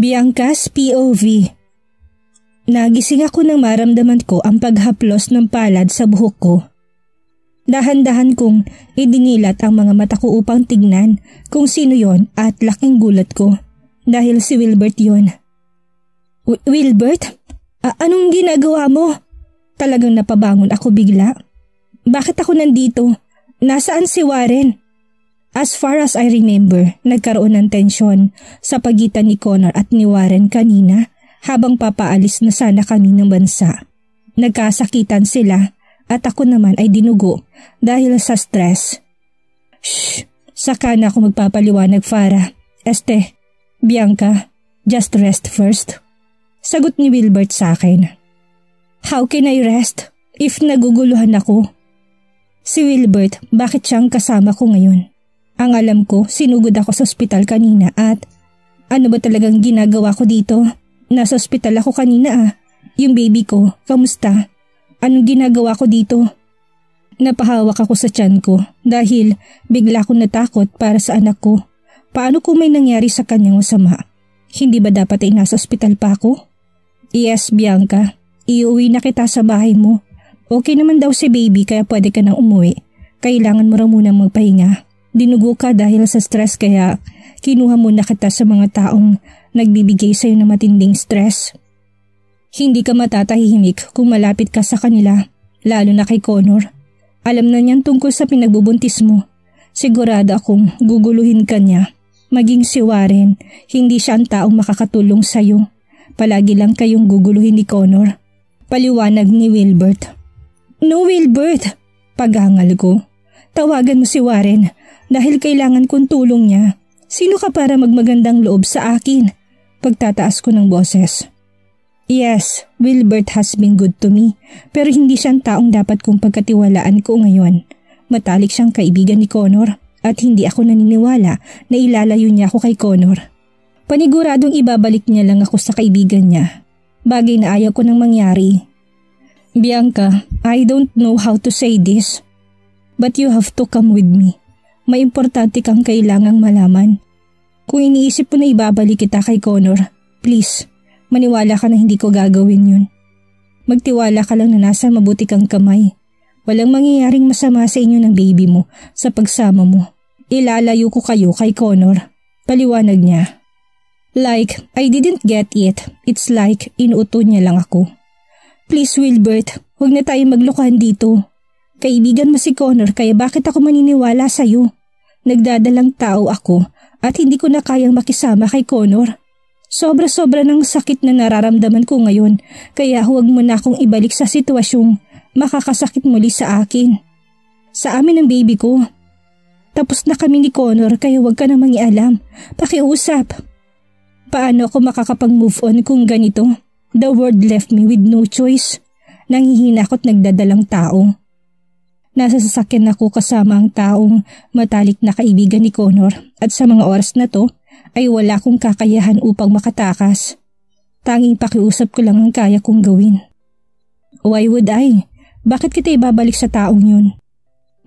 Bianca's POV. Nagising ako nang maramdaman ko ang paghaplos ng palad sa buhok ko. Dahan-dahan kong idinilat ang mga mata ko upang tignan kung sino yon at laking gulat ko dahil si Wilbert yon. Wilbert? Anong ginagawa mo? Talagang napabangon ako bigla. Bakit ako nandito? Nasaan si Warren? As far as I remember, nagkaroon ng tensyon sa pagitan ni Connor at ni Warren kanina habang papaalis na sana kami ng bansa. Nagkasakitan sila at ako naman ay dinugo dahil sa stress. Shh! Saka na ako magpapaliwanag, Farah. Bianca, just rest first. Sagot ni Wilbert sa akin. How can I rest if naguguluhan ako? Si Wilbert, bakit siyang kasama ko ngayon? Ang alam ko, sinugod ako sa ospital kanina at ano ba talagang ginagawa ko dito? Nasa ospital ako kanina Yung baby ko, kamusta? Anong ginagawa ko dito? Napahawak ako sa tiyan ko dahil bigla akong natakot para sa anak ko. Paano kung may nangyari sa kanyang masama? Hindi ba dapat ay nasa ospital pa ako? Yes, Bianca. Iuwi na kita sa bahay mo. Okay naman daw si baby kaya pwede ka nang umuwi. Kailangan mo raw munang magpahinga. Dinugo ka dahil sa stress kaya kinuha muna kita sa mga taong nagbibigay sa'yo ng matinding stress. Hindi ka matatahimik kung malapit ka sa kanila, lalo na kay Connor. Alam na niyan tungkol sa pinagbubuntis mo. Sigurado akong guguluhin ka niya. Maging si Warren, hindi siya ang taong makakatulong sa'yo. Palagi lang kayong guguluhin ni Connor. Paliwanag ni Wilbert. No, Wilbert! Paghangal ko. Tawagan mo si Warren dahil kailangan kong tulong niya. Sino ka para magmagandang loob sa akin? Pagtataas ko ng boses. Yes, Wilbert has been good to me pero hindi siyang taong dapat kong pagkatiwalaan ko ngayon. Matalik siyang kaibigan ni Connor at hindi ako naniniwala na ilalayo niya ako kay Connor. Paniguradong ibabalik niya lang ako sa kaibigan niya. Bagay na ayaw ko nang mangyari. Bianca, I don't know how to say this, but you have to come with me. May importante kang kailangang malaman. Kung iniisip mo na ibabalik kita kay Connor, please, maniwala ka na hindi ko gagawin yun. Magtiwala ka lang na nasa mabuti kang kamay. Walang mangyayaring masama sa inyo ng baby mo sa pagsama mo. Ilalayo ko kayo kay Connor. Paliwanag niya. Like, I didn't get it. It's like, inuuto niya lang ako. Please Wilbert, huwag na tayong maglokohan dito. Kaibigan mo si Connor kaya bakit ako maniniwala sa'yo? Nagdadalang tao ako at hindi ko na kayang makisama kay Connor. Sobra-sobra ng sakit na nararamdaman ko ngayon kaya huwag mo na akong ibalik sa sitwasyong makakasakit muli sa akin. Sa amin ng baby ko. Tapos na kami ni Connor kaya huwag ka na mangialam. Pakiusap. Paano ako makakapag-move on kung ganito? The world left me with no choice. Nanghihina ako't nagdadalang tao. Nasa sasakyan ako kasama ang taong matalik na kaibigan ni Connor at sa mga oras na to ay wala akong kakayahan upang makatakas. Tanging pakiusap ko lang ang kaya kong gawin. Why would I? Bakit kita ibabalik sa taong yun?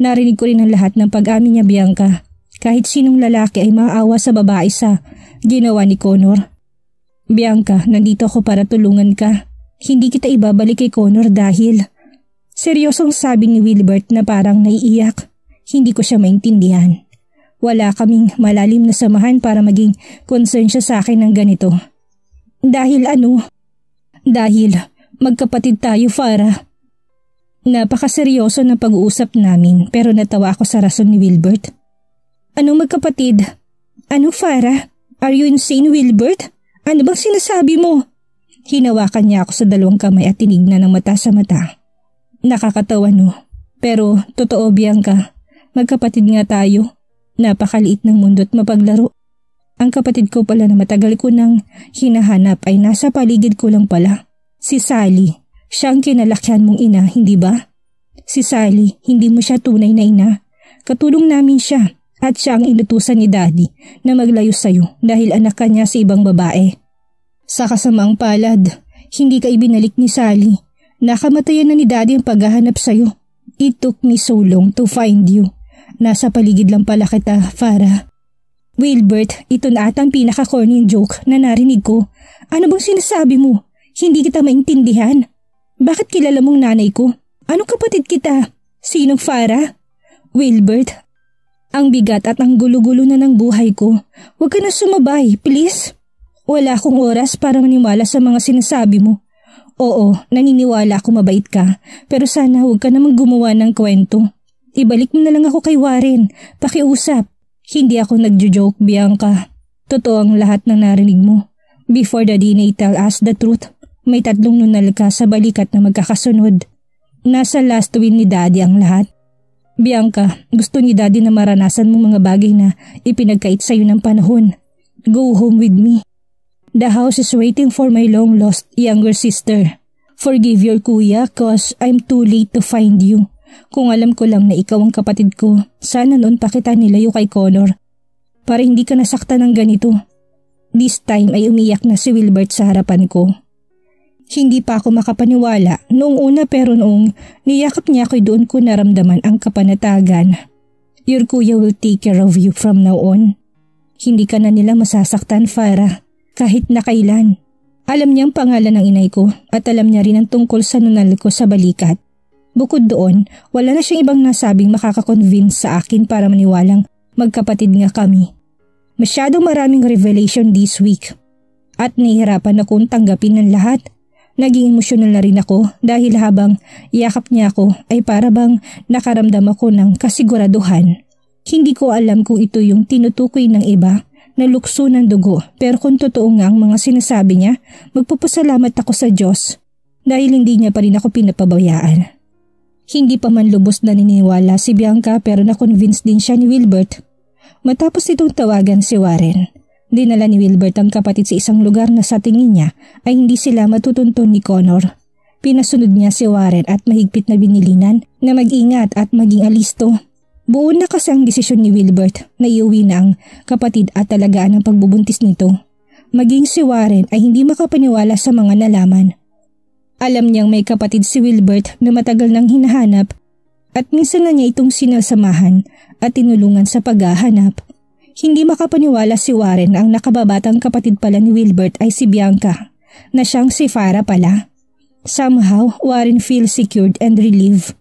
Narinig ko rin ang lahat ng pag-amin niya, Bianca. Kahit sinong lalaki ay maawa sa babae sa ginawa ni Connor. Bianca, nandito ako para tulungan ka. Hindi kita ibabalik kay Connor dahil... Seryosong sabi ni Wilbert na parang naiiyak. Hindi ko siya maintindihan. Wala kaming malalim na samahan para maging concern siya sa akin ng ganito. Dahil ano? Dahil magkapatid tayo, Farah. Napakaseryoso ng pag-uusap namin pero natawa ako sa rason ni Wilbert. Anong magkapatid? Ano, Farah? Are you insane, Wilbert? Ano bang sinasabi mo? Hinawakan niya ako sa dalawang kamay at tinignan ng mata sa mata. Nakakatawa no, pero totoo, Bianca. Magkapatid nga tayo. Napakaliit ng mundo at mapaglaro. Ang kapatid ko pala na matagal ko nang hinahanap ay nasa paligid ko lang pala. Si Sally. Siya ang kinalakyan mong ina, hindi ba? Si Sally, hindi mo siya tunay na ina. Katulong namin siya at siya ang inutusan ni Daddy na maglayo sa'yo dahil anak ka niya sa ibang babae. Sa kasamaang palad, hindi ka ibinalik ni Sally. Nakamatayan na ni Daddy ang paghahanap sa'yo. It took me so long to find you. Nasa paligid lang pala kita, Farah. Wilbert, ito na ata ang pinaka-corny joke na narinig ko. Ano bang sinasabi mo? Hindi kita maintindihan. Bakit kilala mong nanay ko? Anong kapatid kita? Sinong Farah? Wilbert, ang bigat at ang gulo-gulo na ng buhay ko. Huwag ka na sumabay, please. Wala akong oras para maniwala sa mga sinasabi mo. Oo, naniniwala ako mabait ka, pero sana huwag ka namang gumawa ng kwento. Ibalik mo na lang ako kay Warren, pakiusap. Hindi ako nagjo-joke, Bianca. Totoo ang lahat ng narinig mo. Before the DNA tell us the truth, may 3 nunal ka sa balikat na magkakasunod. Nasa last will ni Daddy ang lahat. Bianca, gusto ni Daddy na maranasan mo mga bagay na ipinagkait sa'yo ng panahon. Go home with me. The house is waiting for my long-lost younger sister. Forgive your kuya cause I'm too late to find you. Kung alam ko lang na ikaw ang kapatid ko, sana noon pa kita nilayo kay Connor. Para hindi ka nasaktan ng ganito. This time ay umiyak na si Wilbert sa harapan ko. Hindi pa ako makapaniwala noong una pero noong niyakap niya ako'y doon ko naramdaman ang kapanatagan. Your kuya will take care of you from now on. Hindi ka na nila masasaktan, Farah. Kahit na kailan. Alam niya ang pangalan ng inay ko at alam niya rin ang tungkol sa nunal ko sa balikat. Bukod doon, wala na siyang ibang nasabing makakakonvince sa akin para maniwalang magkapatid nga kami. Masyadong maraming revelation this week. At nahihirapan akong tanggapin ng lahat. Naging emosyonal na rin ako dahil habang yakap niya ako ay para bang nakaramdam ako ng kasiguraduhan. Hindi ko alam kung ito yung tinutukoy ng iba na lukso ng dugo, pero kung totoo nga ang mga sinasabi niya, magpapasalamat ako sa Diyos dahil hindi niya pa rin ako pinapabayaan. Hindi pa man lubos na naniniwala si Bianca pero na-convince din siya ni Wilbert. Matapos itong tawagan si Warren, dinala ni Wilbert ang kapatid sa isang lugar na sa tingin niya ay hindi sila matutuntun ni Connor. Pinasunod niya si Warren at mahigpit na binilinan na mag-ingat at maging alisto. Buo na kasi ang desisyon ni Wilbert na iuwi na ang kapatid at talagaan ang pagbubuntis nito. Maging si Warren ay hindi makapaniwala sa mga nalaman. Alam niyang may kapatid si Wilbert na matagal nang hinahanap at minsan na niya itong sinasamahan at tinulungan sa paghahanap. Hindi makapaniwala si Warren na ang nakababatang kapatid pala ni Wilbert ay si Bianca, na siyang si Farah pala. Somehow, Warren feels secured and relieved.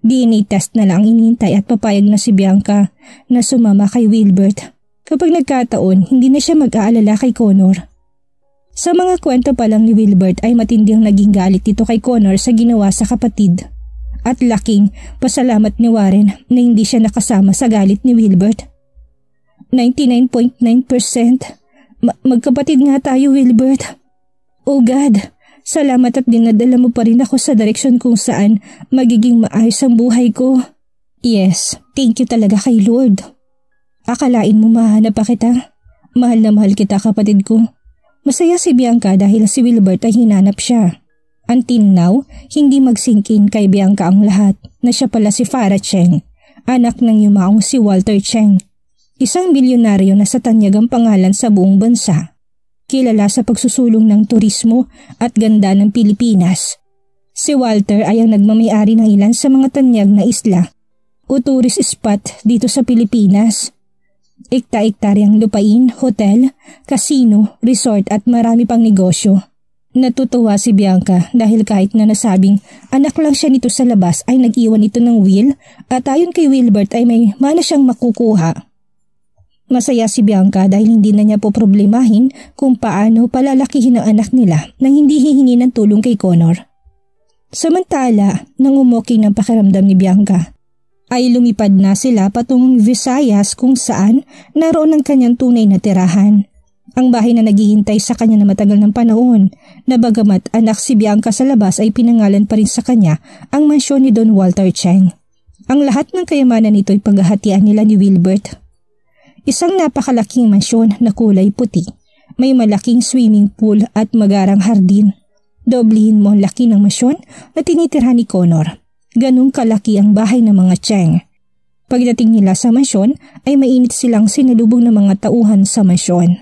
DNA test na lang ang inintay at papayag na si Bianca na sumama kay Wilbert. Kapag nagkataon, hindi na siya mag-aalala kay Connor. Sa mga kwento pa lang ni Wilbert ay matinding naging galit dito kay Connor sa ginawa sa kapatid. At laking pasalamat ni Warren na hindi siya nakasama sa galit ni Wilbert. 99.9% magkapatid nga tayo, Wilbert. Oh God! Salamat at dinadala mo pa rin ako sa direksyon kung saan magiging maayos ang buhay ko. Yes, thank you talaga kay Lord. Akalain mo mahanap pa kita? Mahal na mahal kita, kapatid ko. Masaya si Bianca dahil si Wilbert ay hinanap siya. Until now, hindi mag-sink-in kay Bianca ang lahat na siya pala si Farah Cheng, anak ng yumaong si Walter Cheng. Isang bilyonaryo na sa tanyag ang pangalan sa buong bansa. Kilala sa pagsusulong ng turismo at ganda ng Pilipinas. Si Walter ay ang nagmamayari ng ilan sa mga tanyag na isla o tourist spot dito sa Pilipinas. Ekta-ektaryang lupain, hotel, casino, resort at marami pang negosyo. Natutuwa si Bianca dahil kahit na nasabing anak lang siya nito sa labas ay nag-iwan ito ng will at ayon kay Wilbert ay may mana siyang makukuha. Masaya si Bianca dahil hindi na niya po problemahin kung paano palalakihin ang anak nila nang hindi hihingi ng tulong kay Connor. Samantala, nang umuking ng pakiramdam ni Bianca, ay lumipad na sila patungong Visayas kung saan naroon ang kanyang tunay na tirahan. Ang bahay na naghihintay sa kanya na matagal ng panahon, na bagamat anak si Bianca sa labas ay pinangalan pa rin sa kanya ang mansyon ni Don Walter Cheng. Ang lahat ng kayamanan nito ay paghahatian nila ni Wilbert. Isang napakalaking mansyon na kulay puti. May malaking swimming pool at magarang hardin. Doblehin mo ang laki ng mansyon na tinitirhan ni Connor. Ganong kalaki ang bahay ng mga Cheng. Pagdating nila sa mansyon ay mainit silang sinalubong ng mga tauhan sa mansyon.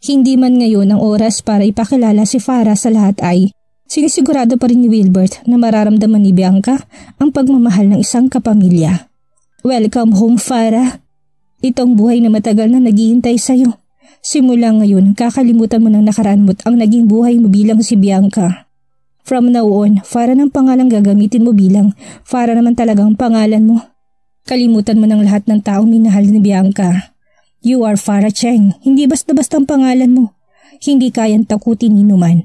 Hindi man ngayon ang oras para ipakilala si Farah sa lahat ay sinisigurado pa rin ni Wilbert na mararamdaman ni Bianca ang pagmamahal ng isang kapamilya. Welcome home, Farah. Itong buhay na matagal na naghihintay sa'yo. Simula ngayon, kakalimutan mo ng nakaraan mo't ang naging buhay mo bilang si Bianca. From now on, Farah ng pangalang gagamitin mo bilang Farah naman talagang pangalan mo. Kalimutan mo ng lahat ng taong minahal ni Bianca. You are Farah Cheng, hindi basta-bastang pangalan mo. Hindi kayang takutin ni numan.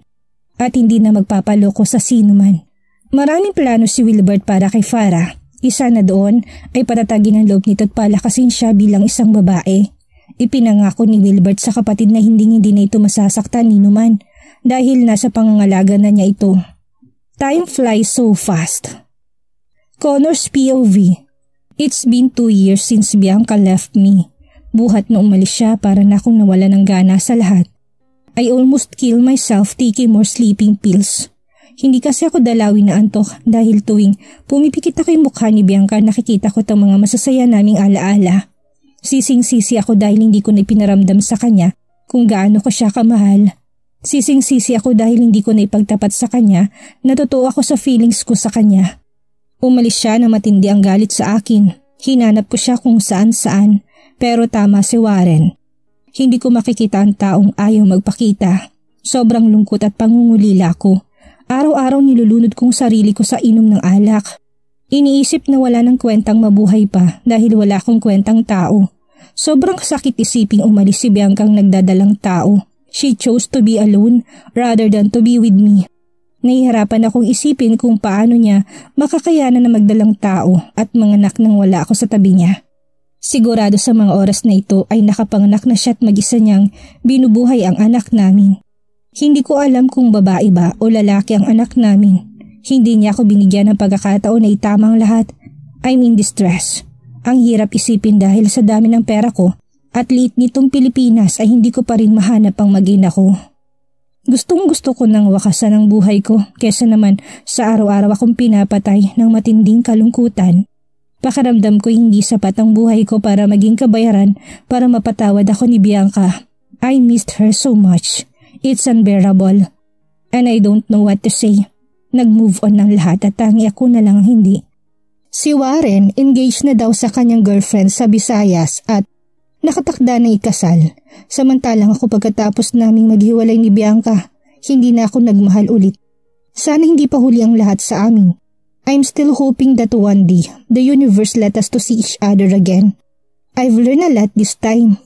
At hindi na magpapaloko sa sinuman. Maraming plano si Wilbert para kay Farah. Isa na doon ay patatagin ang loob nito't palakasin siya bilang isang babae. Ipinangako ni Wilbert sa kapatid na hindi na ito masasaktan ni numan dahil nasa pangangalaga na niya ito. Time flies so fast. Connor's POV. It's been 2 years since Bianca left me. Buhat na umalis siya para na akong nawala ng gana sa lahat. I almost kill myself taking more sleeping pills. Hindi kasi ako dalawin na antok dahil tuwing pumipikit ako yung mukha ni Bianca nakikita ko itong mga masasaya naming alaala. Sising-sisi ako dahil hindi ko na ipinaramdam sa kanya kung gaano ko siya kamahal. Sising-sisi ako dahil hindi ko na ipagtapat sa kanya na totoo ako sa feelings ko sa kanya. Umalis siya na matindi ang galit sa akin. Hinanap ko siya kung saan-saan pero tama si Warren. Hindi ko makikita ang taong ayaw magpakita. Sobrang lungkot at pangungulila ko. Araw-araw nilulunod kong sarili ko sa inom ng alak. Iniisip na wala ng kwentang mabuhay pa dahil wala akong kwentang tao. Sobrang sakit isiping umalis si Bianca ang nagdadalang tao. She chose to be alone rather than to be with me. Nahihirapan akong isipin kung paano niya makakayanan na magdalang tao at manganak nang wala ako sa tabi niya. Sigurado sa mga oras na ito ay nakapanganak na siya at mag-isa niyang binubuhay ang anak namin. Hindi ko alam kung babae ba o lalaki ang anak namin. Hindi niya ako binigyan ng pagkakataon na itama ang lahat. I'm in distress. Ang hirap isipin dahil sa dami ng pera ko at liit nitong Pilipinas ay hindi ko pa rin mahanap ang mag-ina ko. Gustong-gusto ko nang wakasan ang buhay ko kesa naman sa araw-araw akong pinapatay ng matinding kalungkutan. Pakiramdam ko hindi sapat ang buhay ko para maging kabayaran para mapatawad ako ni Bianca. I missed her so much. It's unbearable. And I don't know what to say. Nag-move on ng lahat at tangi ako na lang hindi. Si Warren engaged na daw sa kanyang girlfriend sa Visayas at nakatakda na ikasal. Samantalang ako pagkatapos naming maghiwalay ni Bianca, hindi na ako nagmahal ulit. Sana hindi pa huli ang lahat sa amin. I'm still hoping that one day the universe let us to see each other again. I've learned a lot this time.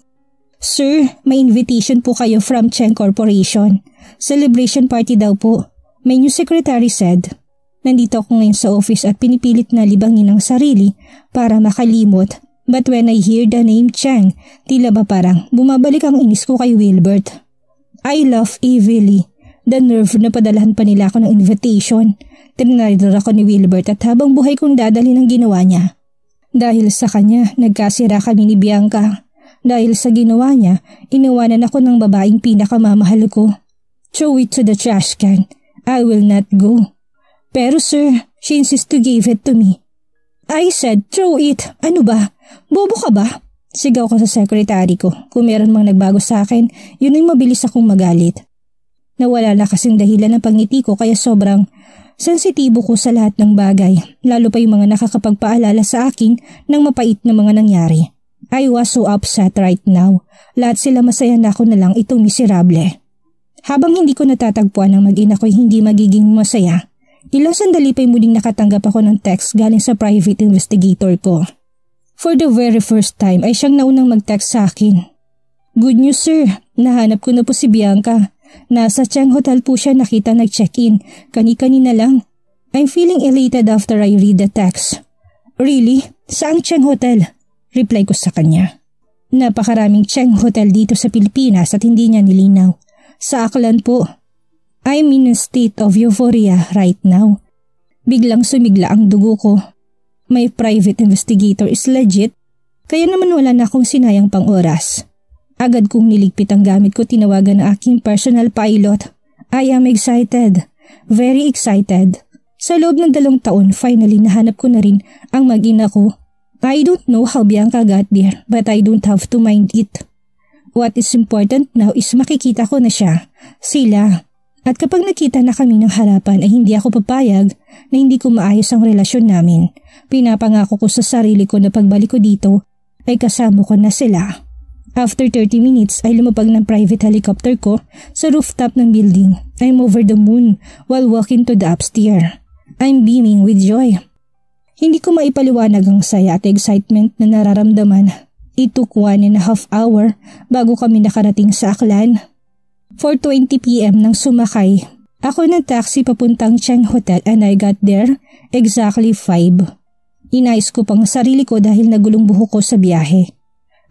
Sir, may invitation po kayo from Cheng Corporation. Celebration party daw po. My new secretary said. Nandito ako ngayon sa office at pinipilit na libangin ang sarili para makalimot. But when I hear the name Cheng, tila ba parang bumabalik ang inis ko kay Wilbert. I love evilly. The nerve na padalahan pa nila ako ng invitation. Trinidor ako ni Wilbert at habang buhay kong dadalhin ang ginawa niya. Dahil sa kanya, nagkasira kami ni Bianca. Dahil sa ginawa niya, iniwanan ako ng babaeng pinakamamahal ko. Throw it to the trash can. I will not go. Pero sir, she insists to give it to me. I said, throw it. Ano ba? Bobo ka ba? Sigaw ko sa sekretary ko. Kung meron mang nagbago sa akin, yun ay mabilis akong magalit. Nawala na kasing dahilan ng pangiti ko kaya sobrang sensitibo ko sa lahat ng bagay. Lalo pa yung mga nakakapagpaalala sa akin ng mapait na mga nangyari. I was so upset right now. Lahat sila masaya na ako na lang itong miserable. Habang hindi ko natatagpuan ang mag-ina ko'y hindi magiging masaya, ilang sandali pa'y muling nakatanggap ako ng text galing sa private investigator ko. For the very first time ay siyang naunang mag-text sa akin. Good news sir, nahanap ko na po si Bianca. Nasa Cheng Hotel po siya nakita nag-check-in, kani-kanina lang. I'm feeling elated after I read the text. Really? Saang Cheng Hotel? Reply ko sa kanya. Napakaraming Cheng Hotel dito sa Pilipinas at hindi niya nilinaw. Sa Aklan po. I'm in a state of euphoria right now. Biglang sumigla ang dugo ko. My private investigator is legit, kaya naman wala na akong sinayang pang oras. Agad kong niligpit ang gamit ko, tinawagan ang aking personal pilot. I am excited. Very excited. Sa loob ng 2 taon, finally nahanap ko na rin ang mag-ina ko. I don't know how Bianca got there, but I don't have to mind it. What is important now is makikita ko na siya, sila. At kapag nakita na kami ng harapan ay hindi ako papayag na hindi ko maayos ang relasyon namin. Pinapangako ko sa sarili ko na pagbalik ko dito ay kasama ko na sila. After 30 minutes ay lumapag ng private helicopter ko sa rooftop ng building. I'm over the moon while walking to the upstairs. I'm beaming with joy. Hindi ko maipaliwanag ang saya at excitement na nararamdaman. It took 1.5 hours bago kami nakarating sa Aklan. 4:20 p.m. nang sumakay ako ng taxi papuntang Chang Hotel and I got there exactly 5. Inayos ko pang sarili ko dahil nagulong buhok ko sa biyahe.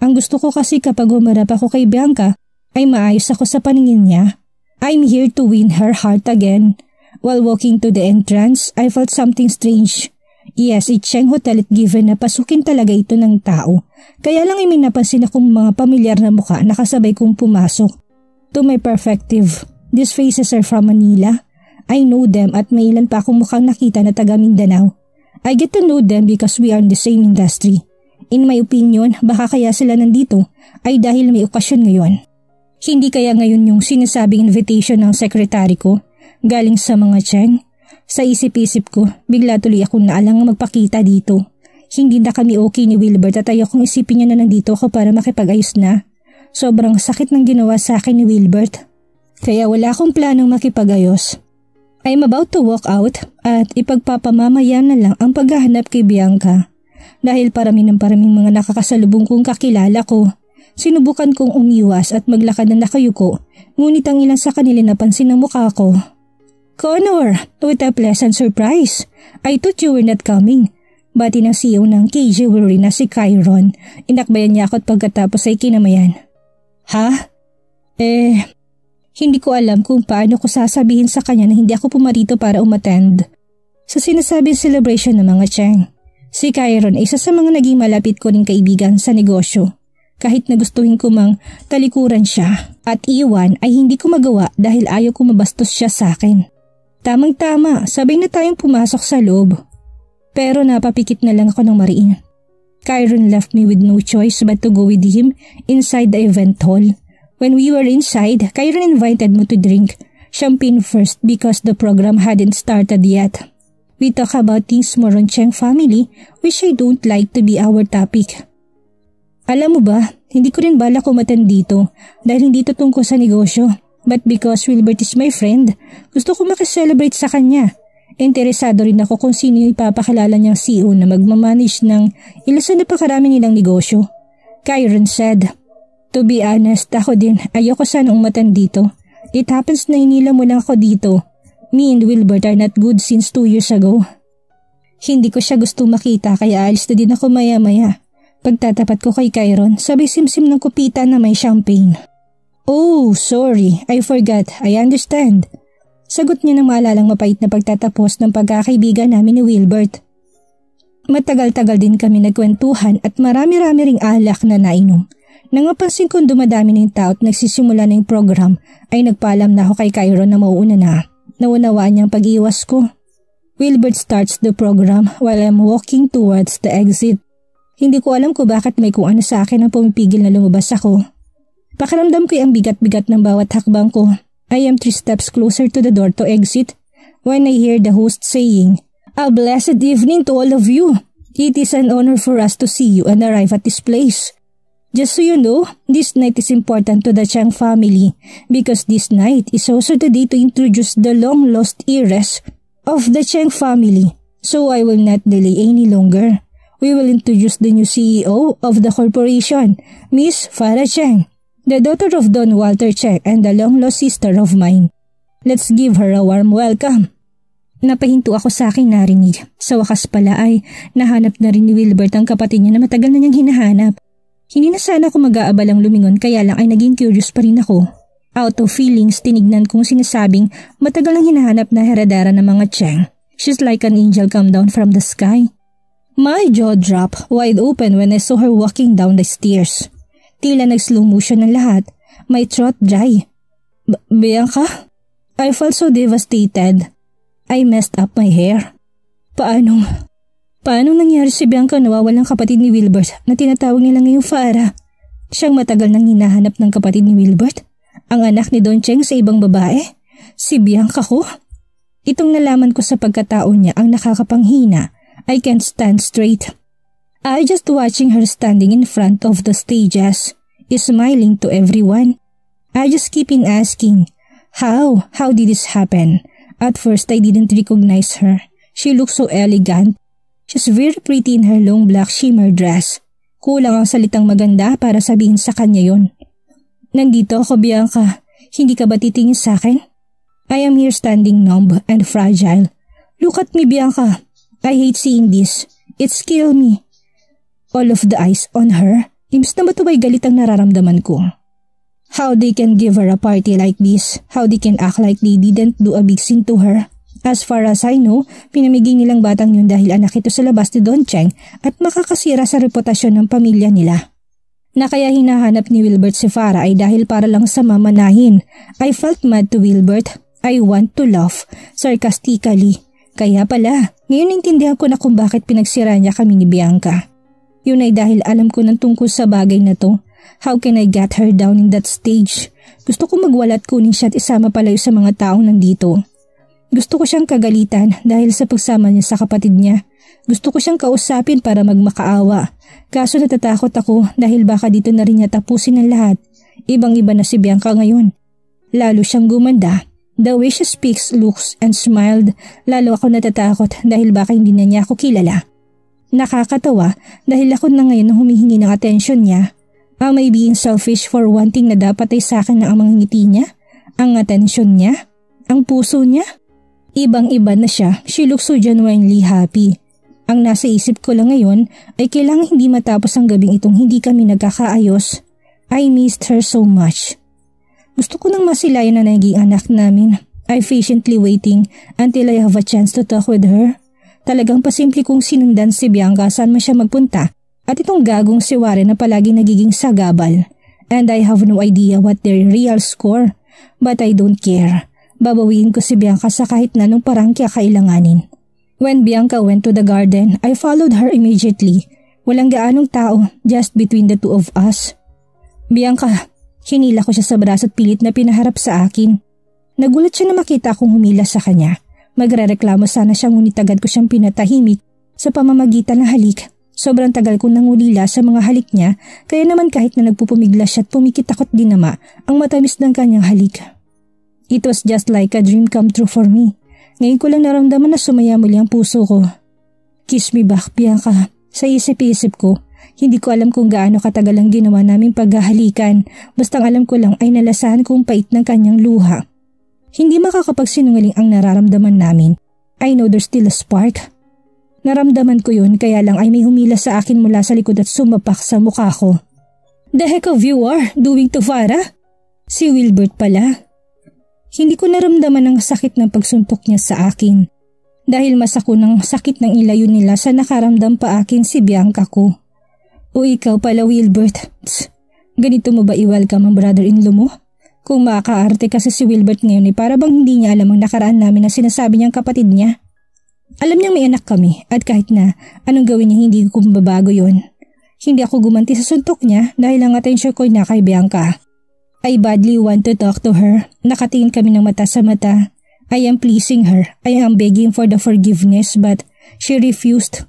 Ang gusto ko kasi kapag humarap ako kay Bianca ay maayos ako sa paningin niya. I'm here to win her heart again. While walking to the entrance, I felt something strange. Yes, it's Chang Hotel at given na pasukin talaga ito ng tao. Kaya lang ay may napansin akong mga pamilyar na mukha nakasabay kong pumasok. To my perspective, these faces are from Manila. I know them at may ilan pa akong mukhang nakita na taga Mindanao. I get to know them because we are in the same industry. In my opinion, baka kaya sila nandito ay dahil may okasyon ngayon. Hindi kaya ngayon yung sinasabing invitation ng sekretary ko galing sa mga Cheng? Sa isip-isip ko, bigla tuloy akong naalang magpakita dito. Hindi na kami okay ni Wilbert at ayokong isipin niya na nandito ako para makipag-ayos na. Sobrang sakit ng ginawa sa akin ni Wilbert. Kaya wala akong planong makipag-ayos. I'm about to walk out at ipagpapamamaya na lang ang paghahanap kay Bianca. Dahil paraming mga nakakasalubong kong kakilala ko, sinubukan kong umiwas at maglakad na nakayuko, ngunit ang ilan sa kanila napansin ang mukha ko. Connor, with a pleasant surprise. I thought you were not coming. Bati ng CEO ng KJ Jewelry na si Kyron. Inakbayan niya ako at pagkatapos ay kinamayan. Ha? Hindi ko alam kung paano ko sasabihin sa kanya na hindi ako pumarito para umattend sa sinasabing celebration ng mga Cheng. Si Kyron ay isa sa mga naging malapit ko ring kaibigan sa negosyo. Kahit na gustuhin ko mang talikuran siya at iwan ay hindi ko magawa dahil ayaw ko mabastos siya sa akin. Tamang-tama, sabay na tayong pumasok sa loob. Pero napapikit na lang ako ng mariin. Kyron left me with no choice but to go with him inside the event hall. When we were inside, Kyron invited me to drink champagne first because the program hadn't started yet. We talk about things more on Cheng family which I don't like to be our topic. Alam mo ba, hindi ko rin balak umattend dito dahil hindi ito tungkol sa negosyo. But because Wilbert is my friend, gusto ko makiselebrate sa kanya. Interesado rin ako kung sino yung ipapakilala niyang CEO na magmamanage ng ilan sa napakarami nilang negosyo. Kyron said, to be honest, ako din ayoko sanang umattend dito. It happens na inila mo lang ako dito. Me and Wilbert are not good since 2 years ago. Hindi ko siya gusto makita kaya alis na din ako maya-maya. Pagtatapat ko kay Kyron, sabay simsim ng kupita na may champagne. Oh, sorry. I forgot. I understand. Sagot niya ng maalalang mapait na pagtatapos ng pagkakaibigan namin ni Wilbert. Matagal-tagal din kami nagkwentuhan at marami-rami ring alak na nainom. Nang mapansin kong dumadami ng tao at nagsisimula na yung program, ay nagpaalam na ako kay Kyron na mauuna na. Naunawaan niyang pag-iwas ko. Wilbert starts the program while I'm walking towards the exit. Hindi ko alam kung bakit may kung ano sa akin ang pumipigil na lumabas ako. Pakiramdam ko ang bigat-bigat ng bawat hakbang ko. I am 3 steps closer to the door to exit when I hear the host saying, "A blessed evening to all of you. It is an honor for us to see you and arrive at this place. Just so you know, this night is important to the Chang family because this night is also the day to introduce the long-lost heiress of the Chang family. So I will not delay any longer. We will introduce the new CEO of the corporation, Miss Farah Cheng, the daughter of Don Walter Cheng and the long-lost sister of mine. Let's give her a warm welcome." Napahinto ako sa aking narinig. Sa wakas pala ay nahanap na rin ni Wilbert ang kapatid niya na matagal na niyang hinahanap. Hindi na sana ako mag-aabalang lumingon kaya lang ay naging curious pa rin ako. Out of feelings, tinignan kong sinasabing matagal nang hinahanap na heredera ng mga Cheng. She's like an angel come down from the sky. My jaw dropped wide open when I saw her walking down the stairs. Tila nag-slow motion ng lahat. My throat dry. Bianca? I felt so devastated. I messed up my hair. Paano nangyari si Bianca nawawalang kapatid ni Wilbert na tinatawag nila ngayong Farah? Siyang matagal nang hinahanap ng kapatid ni Wilbert? Ang anak ni Don Cheng sa ibang babae? Si Bianca ko? Itong nalaman ko sa pagkatao niya ang nakakapanghina. I can't stand straight. I just watching her standing in front of the stages, smiling to everyone. I just keep in asking, how did this happen? At first I didn't recognize her. She looked so elegant. She's very pretty in her long black shimmer dress. Kulang ang salitang maganda para sabihin sa kanya yon. Nandito ako, Bianca. Hindi ka ba titingin sa akin? I am here standing numb and fragile. Look at me, Bianca. I hate seeing this. It's kill me. All of the eyes on her. Imbes na matubay galit ang nararamdaman ko. How they can give her a party like this? How they can act like they didn't do a big scene to her? As far as I know, pinamigay nilang batang yun dahil anak ito sa labas ni Don Cheng at makakasira sa reputasyon ng pamilya nila. Na kaya hinahanap ni Wilbert si Farah ay dahil para lang sa mamanahin. I felt mad to Wilbert. I want to laugh, sarcastically. Kaya pala, ngayon intindihan ko na kung bakit pinagsira niya kami ni Bianca. Yun ay dahil alam ko ng tungkol sa bagay na to. How can I get her down in that stage? Gusto ko magwalat kunin siya at isama palayo sa mga taong nandito. Gusto ko siyang kagalitan dahil sa pagsama niya sa kapatid niya. Gusto ko siyang kausapin para magmakaawa. Kaso natatakot ako dahil baka dito na rin niya tapusin ang lahat. Ibang-iba na si Bianca ngayon. Lalo siyang gumanda. The way she speaks, looks, and smiled, lalo ako natatakot dahil baka hindi na niya ako kilala. Nakakatawa dahil ako na ngayon ang humihingi ng atensyon niya. Am I being selfish for wanting na dapat ay sa akin na ang mga ngiti niya? Ang atensyon niya? Ang puso niya? Ibang-iba na siya. She looks so genuinely happy. Ang nasa isip ko lang ngayon ay kailangan hindi matapos ang gabing itong hindi kami nagkakaayos. I missed her so much. Gusto ko nang masilayan na naging anak namin. I patiently waiting until I have a chance to talk with her. Talagang pasimple kong sinundan si Bianca saan man siya magpunta. At itong gagong si Warren na palagi nagiging sagabal. And I have no idea what their real score. But I don't care. Babawiin ko si Bianca sa kahit na nung parang kailanganin. When Bianca went to the garden, I followed her immediately. Walang gaanong tao, just between the two of us. Bianca, hinila ko siya sa braso at pilit na pinaharap sa akin. Nagulat siya na makita akong humila sa kanya. Magrereklamo sana siya ngunit agad ko siyang pinatahimik sa pamamagitan ng halik. Sobrang tagal kong nangulila sa mga halik niya, kaya naman kahit na nagpupumiglas siya at pumikit ako't dinama ang matamis ng kanyang halik. It was just like a dream come true for me. Ngayon ko lang naramdaman na sumaya muli ang puso ko. Kiss me back, Bianca. Sa isip-isip ko, hindi ko alam kung gaano katagal ang ginawa naming paghahalikan, bastang alam ko lang ay nalasahan kong pait ng kanyang luha. Hindi makakapagsinungaling ang nararamdaman namin. I know there's still a spark. Naramdaman ko yun kaya lang ay may humila sa akin mula sa likod at sumapak sa mukha ko. The heck of you are doing to Farah? Si Wilbert pala. Hindi ko naramdaman ang sakit ng pagsuntok niya sa akin. Dahil mas ako ng sakit ng ilayo nila sa nakaramdam pa akin si Bianca ko. O ikaw pala Wilbert. Tss, ganito mo ba i-welcome ang brother-in-law mo? Kung makakaarte kasi si Wilbert ngayon ay para bang hindi niya alam ang nakaraan namin na sinasabi niyang kapatid niya. Alam niyang may anak kami at kahit na anong gawin niya hindi ko mababago yon. Hindi ako gumanti sa suntok niya dahil ang atensyon ko na kay Bianca. I badly want to talk to her. Nakatingin kami ng mata sa mata. I am pleasing her. I am begging for the forgiveness but she refused.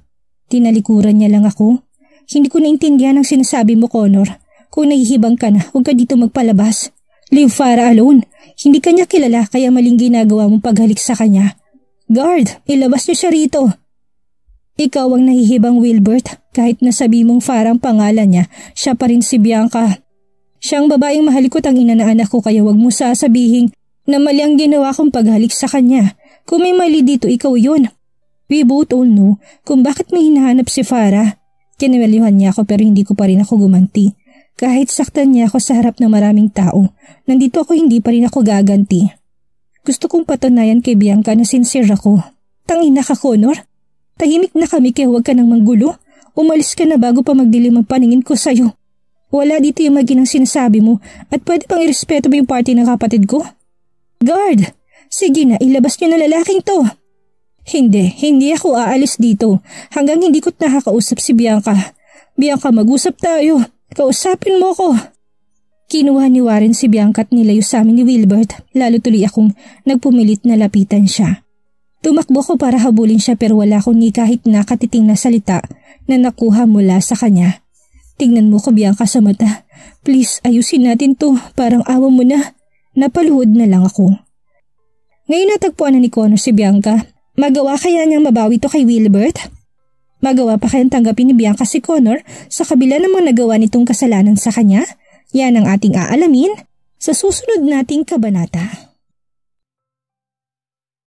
Tinalikuran niya lang ako. Hindi ko naintindihan ang sinasabi mo, Connor. Kung nahihibang ka na, huwag ka dito magpalabas. Leave Farah alone. Hindi kanya kilala kaya maling ginagawa mong paghalik sa kanya. Guard, ilabas niyo siya rito. Ikaw ang nahihibang Wilbert. Kahit nasabi mong Farah ang pangalan niya, siya pa rin si Bianca. Siyang babaeng mahalikot ang ina na anak ko kaya wag mo sasabihin na mali ang ginawa kong paghalik sa kanya. Kung may mali dito, ikaw yun. We both all know kung bakit may hinahanap si Farah. Kinawelyuhan niya ako pero hindi ko pa rin ako gumanti. Kahit saktan niya ako sa harap ng maraming tao, nandito ako hindi pa rin ako gaganti. Gusto kong patunayan kay Bianca na sincere ako. Tangina ka, Connor. Tahimik na kami kaya huwag ka nang manggulo. Umalis ka na bago pa magdilim ang paningin ko sa'yo. Wala dito yung maginang sinasabi mo at pwede pang irespeto mo yung party ng kapatid ko? Guard! Sige na, ilabas niyo na lalaking to. Hindi ako aalis dito hanggang hindi ko nakakausap si Bianca. Bianca, mag-usap tayo. Kausapin mo ko. Kinuha ni Warren si Bianca at nilayo sa amin ni Wilbert, lalo tuloy akong nagpumilit na lapitan siya. Tumakbo ko para habulin siya pero wala akong ni kahit nakatiting na salita na nakuha mula sa kanya. Tingnan mo ko, Bianca, sa mata. Please, ayusin natin to. Parang awa mo na. Napaluhod na lang ako. Ngayon natagpuan na ni Connor si Bianca. Magawa kaya niyang mabawi to kay Wilbert? Magawa pa kayang tanggapin ni Bianca si Connor sa kabila ng mga nagawa nitong kasalanan sa kanya? Yan ang ating aalamin sa susunod nating kabanata.